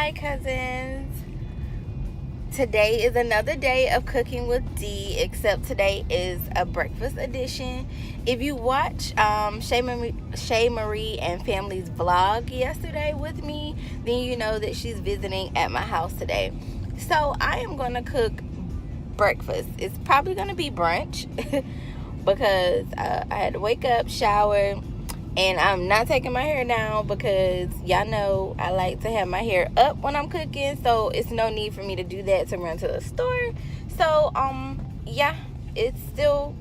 Hi cousins. Today is another day of cooking with D, except today is a breakfast edition. If you watch Shay Marie and Family's vlog yesterday with me, then you know that she's visiting at my house today. So I am going to cook breakfast. It's probably going to be brunch because I had to wake up, shower, and I'm not taking my hair down because y'all know I like to have my hair up when I'm cooking, so it's no need for me to do that to run to the store. So yeah, it's still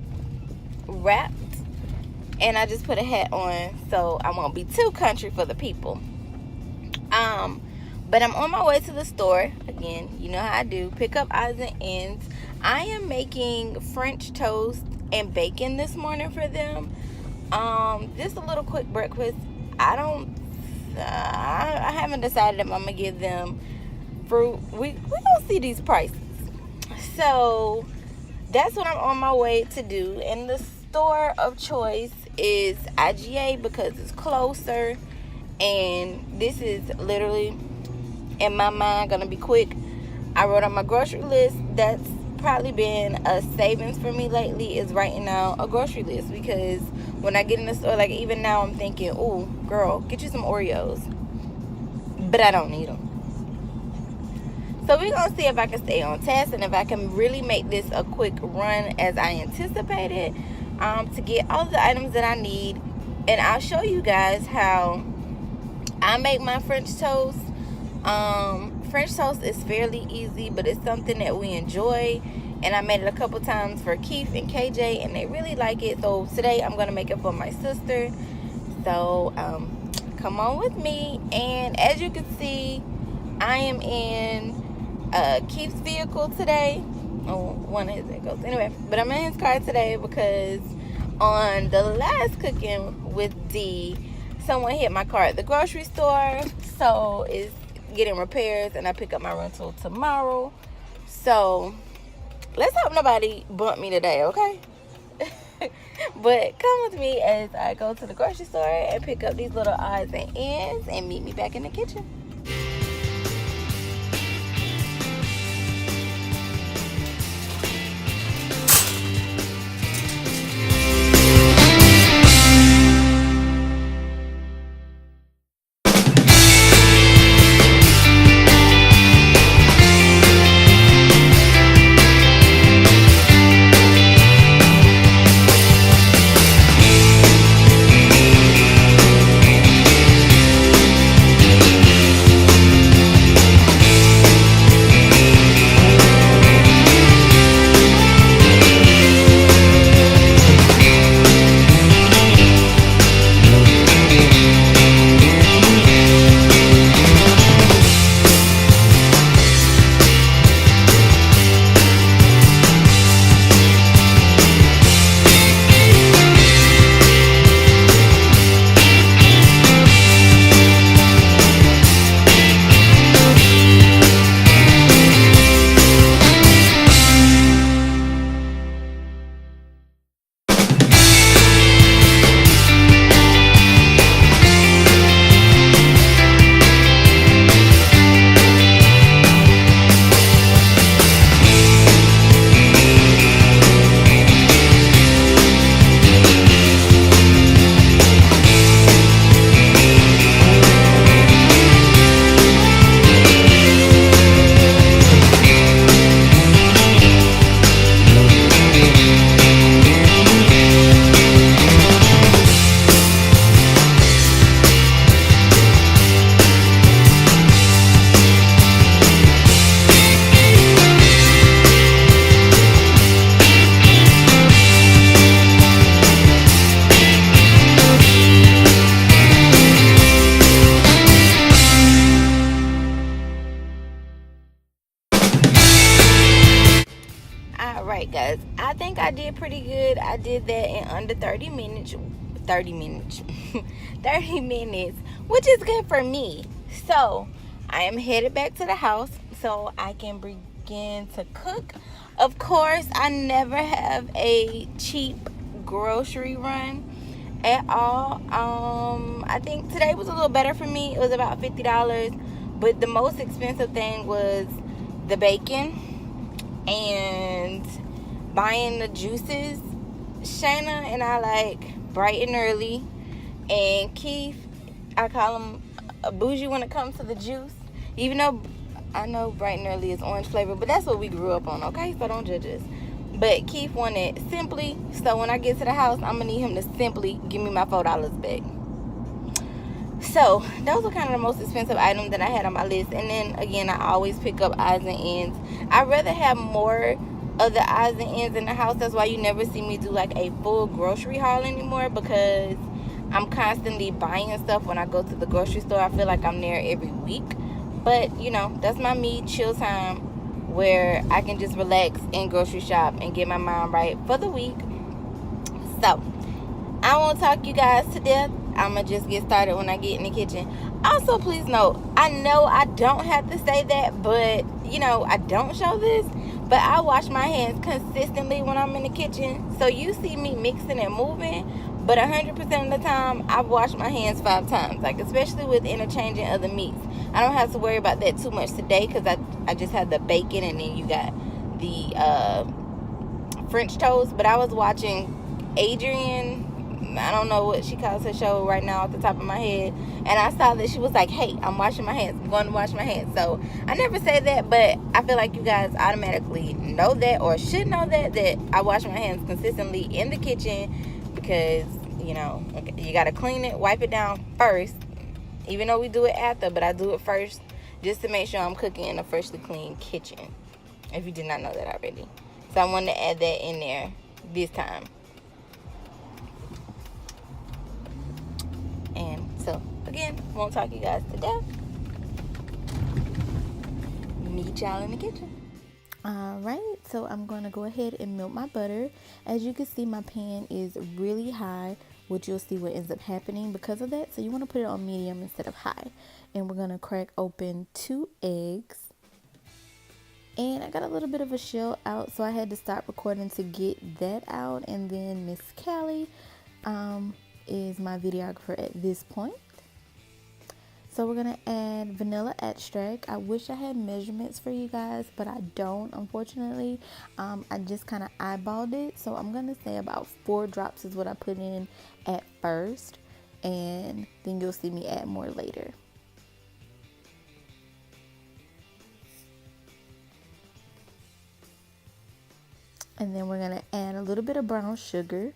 wrapped, and I just put a hat on so I won't be too country for the people. But I'm on my way to the store again. You know how I do, pick up odds and ends. I am making French toast and bacon this morning for them. Just a little quick breakfast. I haven't decided if I'm gonna give them fruit. We don't see these prices, so that's what I'm on my way to do. And the store of choice is IGA because it's closer, and this is literally, in my mind, gonna be quick. I wrote on my grocery list. That's probably been a savings for me lately, is writing out a grocery list, because when I get in the store, like even now, I'm thinking, oh girl, get you some Oreos, but I don't need them. So we're gonna see if I can stay on task and if I can really make this a quick run as I anticipated, to get all the items that I need. And I'll show you guys how I make my French toast. French toast is fairly easy, but it's something that we enjoy, and I made it a couple times for Keith and KJ, and they really like it. So today I'm gonna make it for my sister. So come on with me. And as you can see, I am in Keith's vehicle today. Oh, one of his vehicles anyway, but I'm in his car today because on the last cooking with D, someone hit my car at the grocery store, so it's getting repairs, and I pick up my rental tomorrow. So let's hope nobody bumped me today, okay? But come with me as I go to the grocery store and pick up these little odds and ends, and meet me back in the kitchen. Alright guys, I think I did pretty good. I did that in under 30 minutes, 30 minutes, which is good for me. So I am headed back to the house so I can begin to cook. Of course, I never have a cheap grocery run at all. I think today was a little better for me. It was about $50, But the most expensive thing was the bacon and buying the juices. Shayna and I like bright and early, and Keith, I call him a bougie when it comes to the juice, even though I know bright and early is orange flavor, but that's what we grew up on, okay? So don't judge us. But Keith wanted Simply, so when I get to the house, I'm gonna need him to simply give me my $4 back. So those are kind of the most expensive items that I had on my list. And then again, I always pick up odds and ends. I'd rather have more of the odds and ends in the house. That's why you never see me do like a full grocery haul anymore, because I'm constantly buying stuff when I go to the grocery store. I feel like I'm there every week. But you know, that's my me chill time where I can just relax and grocery shop and get my mind right for the week. So I won't talk you guys to death. I'm going to just get started when I get in the kitchen. Also, please note, I know I don't have to say that, but, you know, I don't show this, but I wash my hands consistently when I'm in the kitchen. So you see me mixing and moving, but 100% of the time, I've washed my hands 5 times, like especially with interchanging other meats. I don't have to worry about that too much today because I just had the bacon and then you got the French toast. But I was watching Adrienne, I don't know what she calls her show right now off the top of my head, and I saw that she was like, hey, I'm washing my hands, I'm going to wash my hands. So I never say that, but I feel like you guys automatically know that, or should know that I wash my hands consistently in the kitchen, because you know, you got to clean it, wipe it down first, even though we do it after, but I do it first just to make sure I'm cooking in a freshly clean kitchen, if you did not know that already. So I wanted to add that in there this time. And so, again, won't talk you guys to death. Meet y'all in the kitchen. Alright, so I'm going to go ahead and melt my butter. As you can see, my pan is really high, which you'll see what ends up happening because of that. So you want to put it on medium instead of high. And we're going to crack open 2 eggs. And I got a little bit of a shell out, so I had to stop recording to get that out. And then Miss Callie is my videographer at this point. So we're gonna add vanilla extract. I wish I had measurements for you guys, but I don't, unfortunately. I just kind of eyeballed it, so I'm gonna say about 4 drops is what I put in at first, and then you'll see me add more later. And then we're gonna add a little bit of brown sugar.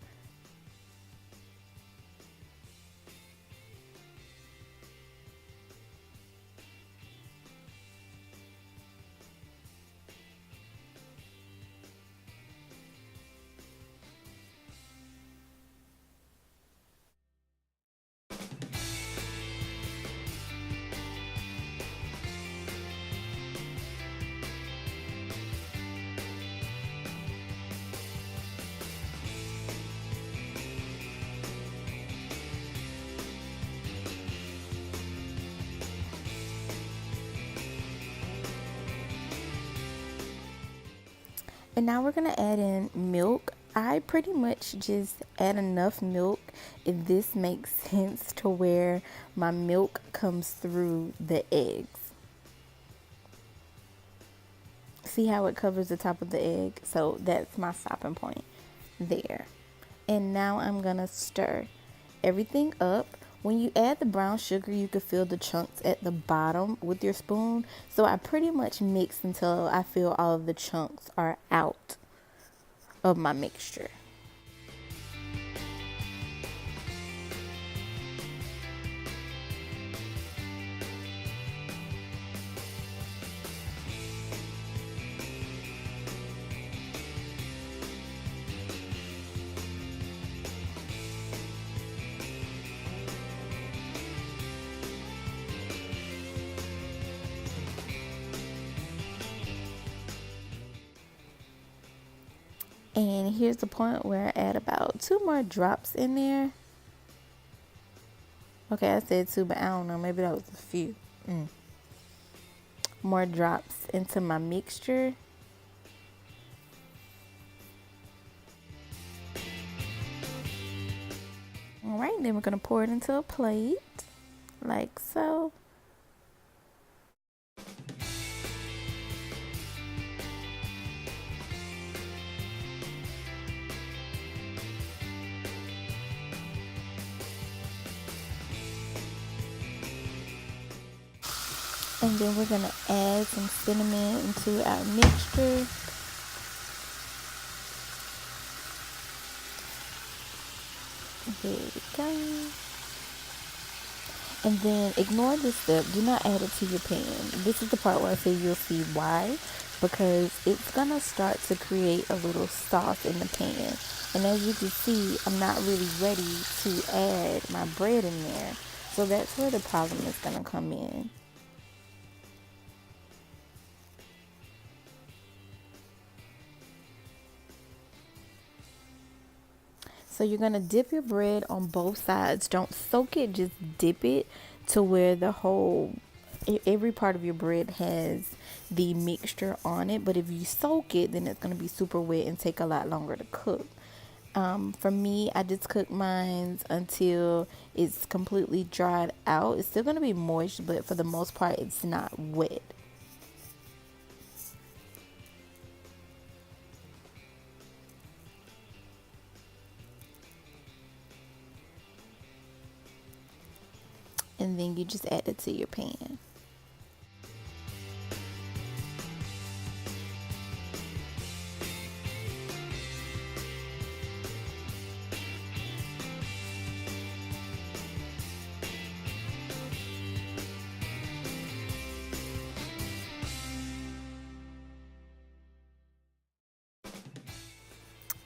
And now we're gonna add in milk. I pretty much just add enough milk if this makes sense to where my milk comes through the eggs. See how it covers the top of the egg? So that's my stopping point there. And now I'm gonna stir everything up. When you add the brown sugar, you can feel the chunks at the bottom with your spoon. So I pretty much mix until I feel all of the chunks are out of my mixture. And here's the point where I add about 2 more drops in there. Okay, I said 2, but I don't know. Maybe that was a few. More drops into my mixture. All right, then we're going to pour it into a plate like so. And then we're going to add some cinnamon into our mixture. There we go. And then ignore this step. Do not add it to your pan. This is the part where I say you'll see why. Because it's going to start to create a little sauce in the pan. And as you can see, I'm not really ready to add my bread in there. So that's where the problem is going to come in. So you're going to dip your bread on both sides. Don't soak it, just dip it to where every part of your bread has the mixture on it. But if you soak it, then it's going to be super wet and take a lot longer to cook. For me, I just cook mine until it's completely dried out. It's still going to be moist, but for the most part, it's not wet. And then you just add it to your pan.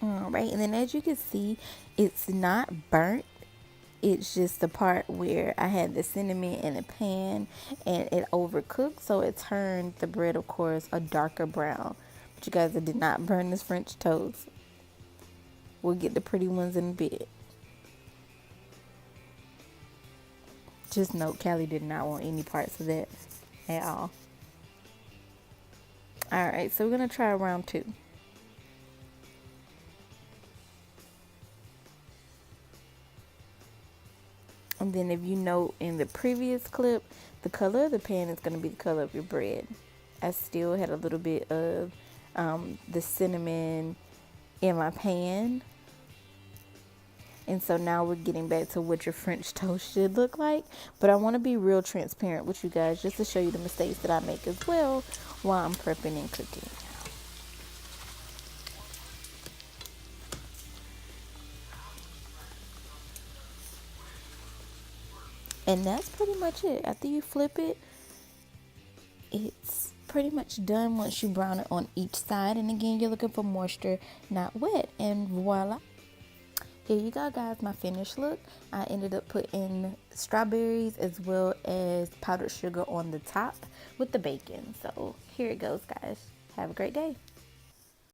All right, and then as you can see, it's not burnt. It's just the part where I had the cinnamon in the pan and it overcooked, so it turned the bread, of course, a darker brown. But you guys, it did not burn this French toast. We'll get the pretty ones in a bit. Just note, Callie did not want any parts of that at all. All right, so we're gonna try round 2. And then if you note in the previous clip, the color of the pan is going to be the color of your bread. I still had a little bit of the cinnamon in my pan. And so now we're getting back to what your French toast should look like. But I want to be real transparent with you guys just to show you the mistakes that I make as well while I'm prepping and cooking. And that's pretty much it. After you flip it, it's pretty much done once you brown it on each side. And again, you're looking for moisture, not wet. And voila. Here you go, guys, my finished look. I ended up putting strawberries as well as powdered sugar on the top with the bacon. So here it goes, guys. Have a great day.